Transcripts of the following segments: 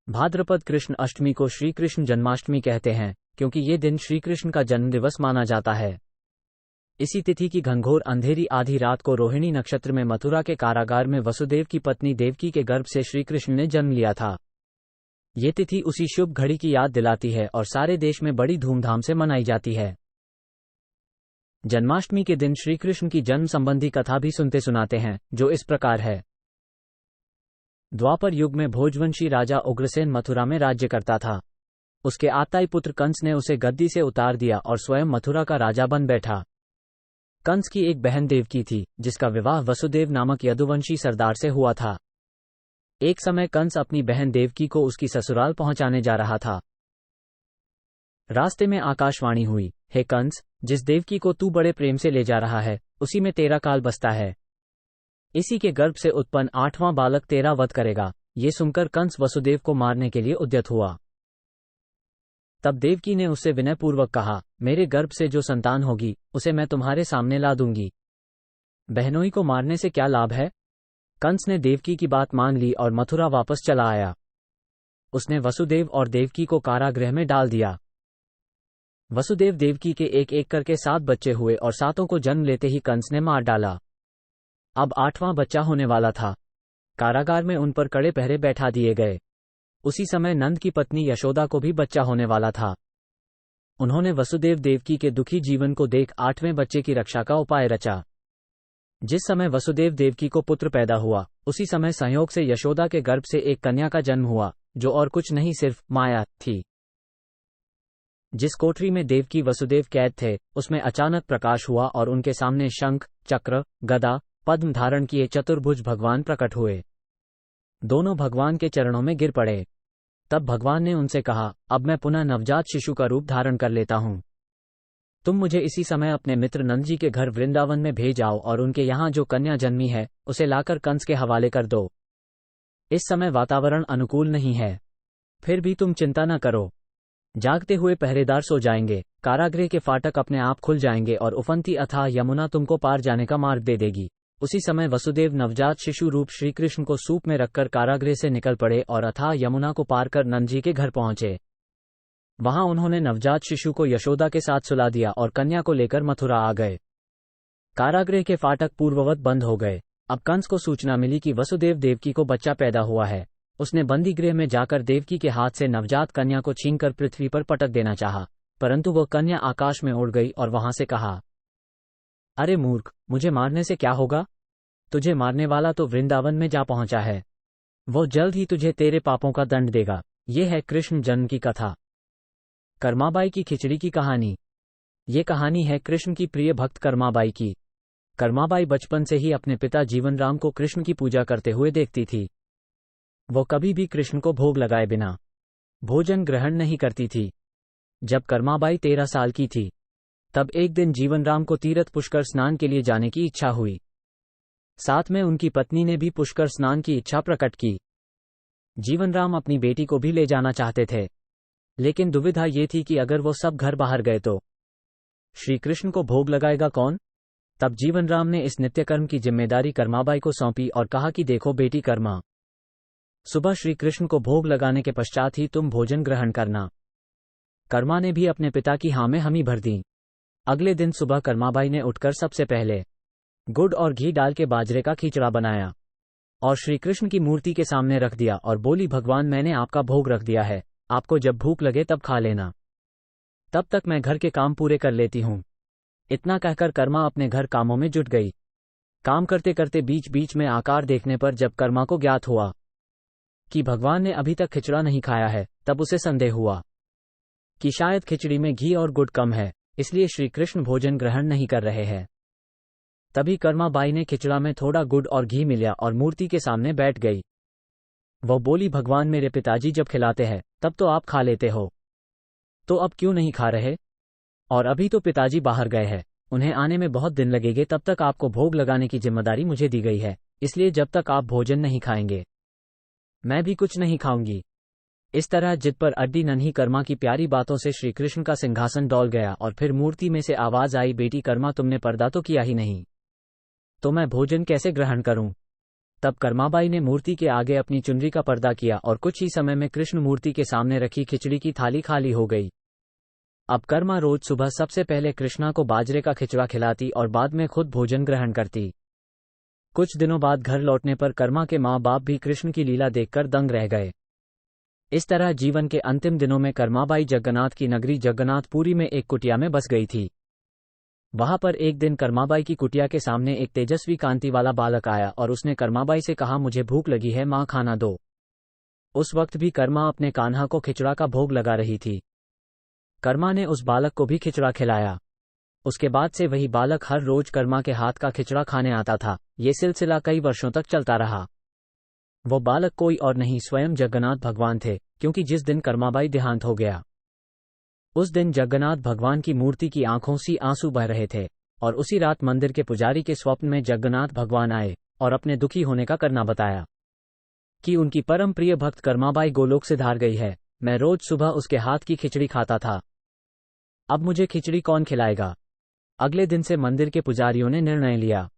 भाद्रपद कृष्ण अष्टमी को श्री कृष्ण जन्माष्टमी कहते हैं, क्योंकि ये दिन श्री कृष्ण का जन्मदिवस माना जाता है। इसी तिथि की घनघोर अंधेरी आधी रात को रोहिणी नक्षत्र में मथुरा के कारागार में वसुदेव की पत्नी देवकी के गर्भ से श्री कृष्ण ने जन्म लिया था। ये तिथि उसी शुभ घड़ी की याद दिलाती है और सारे देश में बड़ी धूमधाम से मनाई जाती है। जन्माष्टमी के दिन श्री कृष्ण की जन्म संबंधी कथा भी सुनते सुनाते हैं, जो इस प्रकार है। द्वापर युग में भोजवंशी राजा उग्रसेन मथुरा में राज्य करता था। उसके आताई पुत्र कंस ने उसे गद्दी से उतार दिया और स्वयं मथुरा का राजा बन बैठा। कंस की एक बहन देवकी थी, जिसका विवाह वसुदेव नामक यदुवंशी सरदार से हुआ था। एक समय कंस अपनी बहन देवकी को उसकी ससुराल पहुंचाने जा रहा था। रास्ते में आकाशवाणी हुई, हे कंस, जिस देवकी को तू बड़े प्रेम से ले जा रहा है, उसी में तेरा काल बसता है। इसी के गर्भ से उत्पन्न 8वां बालक तेरा वध करेगा। ये सुनकर कंस वसुदेव को मारने के लिए उद्यत हुआ। तब देवकी ने उससे विनयपूर्वक कहा, मेरे गर्भ से जो संतान होगी, उसे मैं तुम्हारे सामने ला दूंगी। बहनोई को मारने से क्या लाभ है? कंस ने देवकी की बात मान ली और मथुरा वापस चला आया। उसने वसुदेव और देवकी को कारागृह में डाल दिया। वसुदेव देवकी के एक एक करके 7 बच्चे हुए और 7 को जन्म लेते ही कंस ने मार डाला। अब 8वां बच्चा होने वाला था। कारागार में उन पर कड़े पहरे बैठा दिए गए। उसी समय नंद की पत्नी यशोदा को भी बच्चा होने वाला था। उन्होंने वसुदेव देवकी के दुखी जीवन को देख 8वें बच्चे की रक्षा का उपाय रचा। जिस समय वसुदेव देवकी को पुत्र पैदा हुआ, उसी समय संयोग से यशोदा के गर्भ से एक कन्या का जन्म हुआ, जो और कुछ नहीं सिर्फ माया थी। जिस कोठरी में देवकी वसुदेव कैद थे, उसमें अचानक प्रकाश हुआ और उनके सामने शंख, चक्र, गदा, पद्म धारण किए चतुर्भुज भगवान प्रकट हुए। दोनों भगवान के चरणों में गिर पड़े। तब भगवान ने उनसे कहा, अब मैं पुनः नवजात शिशु का रूप धारण कर लेता हूं। तुम मुझे इसी समय अपने मित्र नंद जी के घर वृंदावन में भेज आओ और उनके यहाँ जो कन्या जन्मी है, उसे लाकर कंस के हवाले कर दो। इस समय वातावरण अनुकूल नहीं है, फिर भी तुम चिंता न करो। जागते हुए पहरेदार सो जाएंगे, कारागृह के फाटक अपने आप खुल जाएंगे और उफनती अथाह यमुना तुमको पार जाने का मार्ग दे देगी। उसी समय वसुदेव नवजात शिशु रूप श्री कृष्ण को सूप में रखकर कारागृह से निकल पड़े और अथाह यमुना को पार कर नंद जी के घर पहुंचे। वहां उन्होंने नवजात शिशु को यशोदा के साथ सुला दिया और कन्या को लेकर मथुरा आ गए। कारागृह के फाटक पूर्ववत बंद हो गए। अब कंस को सूचना मिली कि वसुदेव देवकी को बच्चा पैदा हुआ है। उसने बंदी गृह में जाकर देवकी के हाथ से नवजात कन्या को छीनकर पृथ्वी पर पटक देना चाहा, परंतु वह कन्या आकाश में उड़ गई और वहां से कहा, अरे मूर्ख, मुझे मारने से क्या होगा? तुझे मारने वाला तो वृंदावन में जा पहुंचा है। वो जल्द ही तुझे तेरे पापों का दंड देगा। ये है कृष्ण जन्म की कथा। कर्माबाई की खिचड़ी की कहानी। ये कहानी है कृष्ण की प्रिय भक्त कर्माबाई की। कर्माबाई बचपन से ही अपने पिता जीवनराम को कृष्ण की पूजा करते हुए देखती थी। वो कभी भी कृष्ण को भोग लगाए बिना भोजन ग्रहण नहीं करती थी। जब कर्माबाई 13 साल की थी, तब एक दिन जीवनराम को तीर्थ पुष्कर स्नान के लिए जाने की इच्छा हुई। साथ में उनकी पत्नी ने भी पुष्कर स्नान की इच्छा प्रकट की। जीवनराम अपनी बेटी को भी ले जाना चाहते थे, लेकिन दुविधा ये थी कि अगर वो सब घर बाहर गए तो श्री कृष्ण को भोग लगाएगा कौन? तब जीवनराम ने इस नित्यकर्म की जिम्मेदारी कर्माबाई को सौंपी और कहा कि देखो बेटी कर्मा, सुबह श्री कृष्ण को भोग लगाने के पश्चात ही तुम भोजन ग्रहण करना। कर्मा ने भी अपने पिता की हाँ में हामी भर दी। अगले दिन सुबह कर्माबाई ने उठकर सबसे पहले गुड़ और घी डाल के बाजरे का खिचड़ा बनाया और श्री कृष्ण की मूर्ति के सामने रख दिया और बोली, भगवान, मैंने आपका भोग रख दिया है, आपको जब भूख लगे तब खा लेना, तब तक मैं घर के काम पूरे कर लेती हूँ। इतना कहकर कर्मा अपने घर कामों में जुट गई। काम करते करते बीच बीच में आकार देखने पर जब कर्मा को ज्ञात हुआ कि भगवान ने अभी तक खिचड़ा नहीं खाया है, तब उसे संदेह हुआ कि शायद खिचड़ी में घी और गुड़ कम है, इसलिए श्री कृष्ण भोजन ग्रहण नहीं कर रहे हैं। तभी कर्माबाई ने खिचड़ा में थोड़ा गुड़ और घी मिलाया और मूर्ति के सामने बैठ गई। वो बोली, भगवान, मेरे पिताजी जब खिलाते हैं तब तो आप खा लेते हो, तो अब क्यों नहीं खा रहे? और अभी तो पिताजी बाहर गए हैं, उन्हें आने में बहुत दिन लगेंगे, तब तक आपको भोग लगाने की जिम्मेदारी मुझे दी गई है, इसलिए जब तक आप भोजन नहीं खाएंगे मैं भी कुछ नहीं खाऊंगी। इस तरह जिद पर अड्डी नन्ही कर्मा की प्यारी बातों से श्री कृष्ण का सिंहासन डोल गया और फिर मूर्ति में से आवाज आई, बेटी कर्मा, तुमने पर्दा तो किया ही नहीं, तो मैं भोजन कैसे ग्रहण करूं? तब कर्माबाई ने मूर्ति के आगे अपनी चुनरी का पर्दा किया और कुछ ही समय में कृष्ण मूर्ति के सामने रखी खिचड़ी की थाली खाली हो गई। अब कर्मा रोज सुबह सबसे पहले कृष्णा को बाजरे का खिचड़ा खिलाती और बाद में खुद भोजन ग्रहण करती। कुछ दिनों बाद घर लौटने पर कर्मा के माँ बाप भी कृष्ण की लीला देखकर दंग रह गए। इस तरह जीवन के अंतिम दिनों में कर्माबाई जगन्नाथ की नगरी जगन्नाथपुरी में एक कुटिया में बस गई थी। वहां पर एक दिन कर्माबाई की कुटिया के सामने एक तेजस्वी कांति वाला बालक आया और उसने कर्माबाई से कहा, मुझे भूख लगी है माँ, खाना दो। उस वक्त भी कर्मा अपने कान्हा को खिचड़ा का भोग लगा रही थी। कर्मा ने उस बालक को भी खिचड़ा खिलाया। उसके बाद से वही बालक हर रोज कर्मा के हाथ का खिचड़ा खाने आता था। ये सिलसिला कई वर्षों तक चलता रहा। वो बालक कोई और नहीं, स्वयं जगन्नाथ भगवान थे, क्योंकि जिस दिन कर्माबाई देहांत हो गया उस दिन जगन्नाथ भगवान की मूर्ति की आंखों से आंसू बह रहे थे और उसी रात मंदिर के पुजारी के स्वप्न में जगन्नाथ भगवान आए और अपने दुखी होने का करना बताया कि उनकी परम प्रिय भक्त कर्माबाई गोलोक से धार गई है। मैं रोज सुबह उसके हाथ की खिचड़ी खाता था, अब मुझे खिचड़ी कौन खिलाएगा। अगले दिन से मंदिर के पुजारियों ने निर्णय लिया,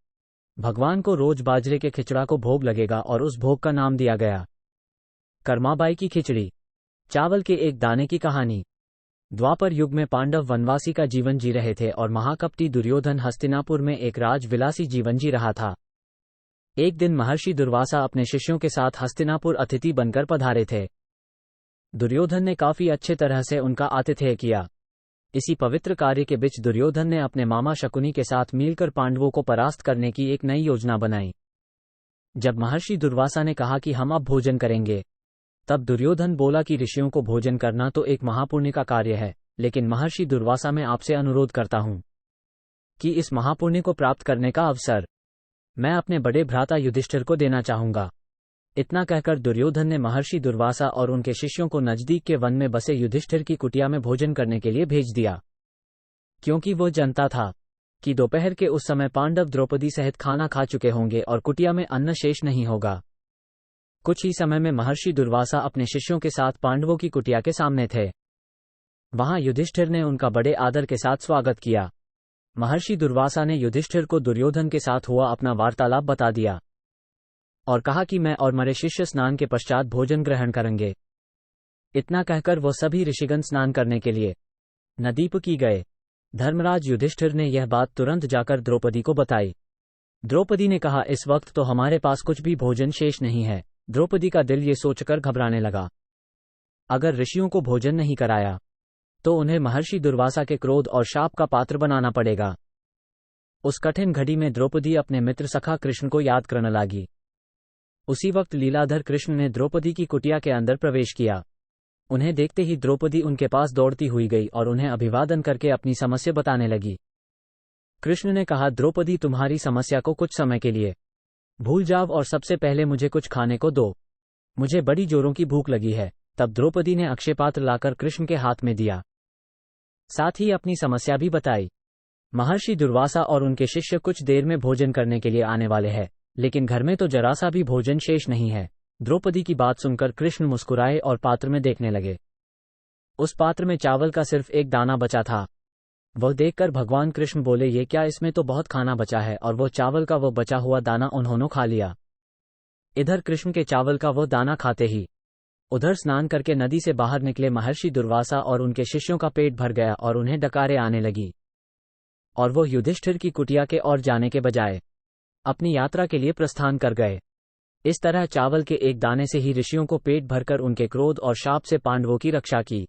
भगवान को रोज बाजरे के खिचड़ा को भोग लगेगा और उस भोग का नाम दिया गया कर्माबाई की खिचड़ी। चावल के एक दाने की कहानी। द्वापर युग में पांडव वनवासी का जीवन जी रहे थे और महाकपटी दुर्योधन हस्तिनापुर में एक राजविलासी जीवन जी रहा था। एक दिन महर्षि दुर्वासा अपने शिष्यों के साथ हस्तिनापुर अतिथि बनकर पधारे थे। दुर्योधन ने काफी अच्छे तरह से उनका आतिथ्य किया। इसी पवित्र कार्य के बीच दुर्योधन ने अपने मामा शकुनी के साथ मिलकर पांडवों को परास्त करने की एक नई योजना बनाई। जब महर्षि दुर्वासा ने कहा कि हम अब भोजन करेंगे, तब दुर्योधन बोला कि ऋषियों को भोजन करना तो एक महापुण्य का कार्य है, लेकिन महर्षि दुर्वासा मैं आपसे अनुरोध करता हूं कि इस महापुण्य को प्राप्त करने का अवसर मैं अपने बड़े भ्राता युधिष्ठिर को देना चाहूंगा। इतना कहकर दुर्योधन ने महर्षि दुर्वासा और उनके शिष्यों को नजदीक के वन में बसे युधिष्ठिर की कुटिया में भोजन करने के लिए भेज दिया, क्योंकि वो जानता था कि दोपहर के उस समय पांडव द्रौपदी सहित खाना खा चुके होंगे और कुटिया में अन्न शेष नहीं होगा। कुछ ही समय में महर्षि दुर्वासा अपने शिष्यों के साथ पांडवों की कुटिया के सामने थे। वहां युधिष्ठिर ने उनका बड़े आदर के साथ स्वागत किया। महर्षि दुर्वासा ने युधिष्ठिर को दुर्योधन के साथ हुआ अपना वार्तालाप बता दिया और कहा कि मैं और मेरे शिष्य स्नान के पश्चात भोजन ग्रहण करेंगे। इतना कहकर वो सभी ऋषिगण स्नान करने के लिए नदी पर की गए। धर्मराज युधिष्ठिर ने यह बात तुरंत जाकर द्रौपदी को बताई। द्रौपदी ने कहा, इस वक्त तो हमारे पास कुछ भी भोजन शेष नहीं है। द्रौपदी का दिल ये सोचकर घबराने लगा, अगर ऋषियों को भोजन नहीं कराया तो उन्हें महर्षि दुर्वासा के क्रोध और शाप का पात्र बनाना पड़ेगा। उस कठिन घड़ी में द्रौपदी अपने मित्र सखा कृष्ण को याद करने लगी। उसी वक्त लीलाधर कृष्ण ने द्रौपदी की कुटिया के अंदर प्रवेश किया। उन्हें देखते ही द्रौपदी उनके पास दौड़ती हुई गई और उन्हें अभिवादन करके अपनी समस्या बताने लगी। कृष्ण ने कहा, द्रौपदी तुम्हारी समस्या को कुछ समय के लिए भूल जाओ और सबसे पहले मुझे कुछ खाने को दो, मुझे बड़ी जोरों की भूख लगी है। तब द्रौपदी ने अक्षय पात्र लाकर कृष्ण के हाथ में दिया, साथ ही अपनी समस्या भी बताई। महर्षि दुर्वासा और उनके शिष्य कुछ देर में भोजन करने के लिए आने वाले हैं, लेकिन घर में तो जरा सा भी भोजन शेष नहीं है। द्रौपदी की बात सुनकर कृष्ण मुस्कुराए और पात्र में देखने लगे। उस पात्र में चावल का सिर्फ एक दाना बचा था। वह देखकर भगवान कृष्ण बोले, ये क्या, इसमें तो बहुत खाना बचा है। और वो चावल का वो बचा हुआ दाना उन्होंने खा लिया। इधर कृष्ण के चावल का वो दाना खाते ही उधर स्नान करके नदी से बाहर निकले महर्षि दुर्वासा और उनके शिष्यों का पेट भर गया और उन्हें डकारें आने लगी और वो युधिष्ठिर की कुटिया के ओर जाने के बजाय अपनी यात्रा के लिए प्रस्थान कर गए। इस तरह चावल के एक दाने से ही ऋषियों को पेट भरकर उनके क्रोध और शाप से पांडवों की रक्षा की।